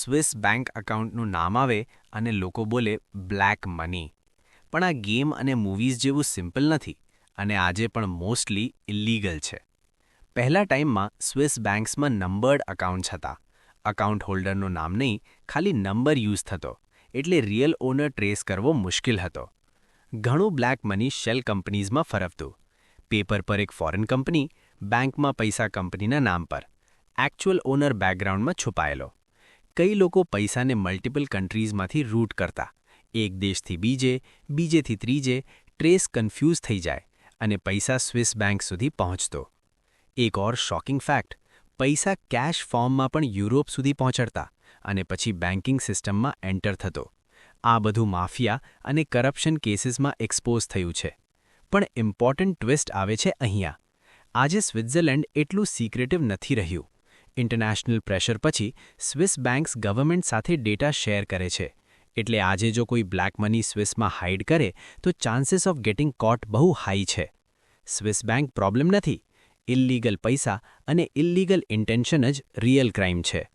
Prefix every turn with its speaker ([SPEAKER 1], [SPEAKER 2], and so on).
[SPEAKER 1] Swiss bank એકાઉન્ટનું નામ આવે અને લોકો બોલે બ્લેક મની. પણ આ ગેમ અને મૂવીઝ જેવું સિમ્પલ નથી અને આજે પણ મોસ્ટલી ઇલીગલ છે. પહેલા ટાઈમમાં સ્વિસ બેંક્સમાં નંબર્ડ એકાઉન્ટ્સ હતા. એકાઉન્ટ હોલ્ડરનું નામ નહીં, ખાલી નંબર યુઝ થતો, એટલે રિયલ ઓનર ટ્રેસ કરવો મુશ્કેલ હતો. ઘણું બ્લેક મની શેલ કંપનીઝમાં ફરકતું. પેપર પર એક ફોરેન કંપની, બેંકમાં પૈસા કંપનીના નામ પર. એકચ્યુઅલ ઓનર બેકગ્રાઉન્ડમાં છુપાયેલો. કઈ લોકો પૈસાને મલ્ટિપલ કન્ટ્રીઝમાંથી રૂટ કરતા. એક દેશથી બીજે, બીજેથી ત્રીજે, ટ્રેસ કન્ફ્યુઝ થઈ જાય અને પૈસા સ્વિસ બેંક સુધી પહોંચતો. એક ઓર શોકિંગ ફેક્ટ, પૈસા કેશ ફોર્મમાં પણ યુરોપ સુધી પહોંચડતા અને પછી બેન્કિંગ સિસ્ટમમાં એન્ટર થતો. આ બધું માફિયા અને કરપ્શન કેસીસમાં એક્સપોઝ થયું છે. પણ ઇમ્પોર્ટન્ટ ટ્વિસ્ટ આવે છે અહીંયા. આજે સ્વિટ્ઝરલેન્ડ એટલું સિક્રેટિવ નથી રહ્યું. ઇન્ટરનેશનલ પ્રેશર પછી સ્વિસ બેંક્સ ગવર્મેન્ટ સાથે ડેટા શેર કરે છે. એટલે આજે જો કોઈ બ્લેક મની સ્વિસમાં હાઇડ કરે તો ચાન્સીસ ઓફ ગેટિંગ કોટ બહુ હાઈ છે. સ્વિસ બેંક પ્રોબ્લેમ નથી. ઇલ્લીગલ પૈસા અને ઇલ્લીગલ ઇન્ટેન્શન જ રિયલ ક્રાઇમ છે.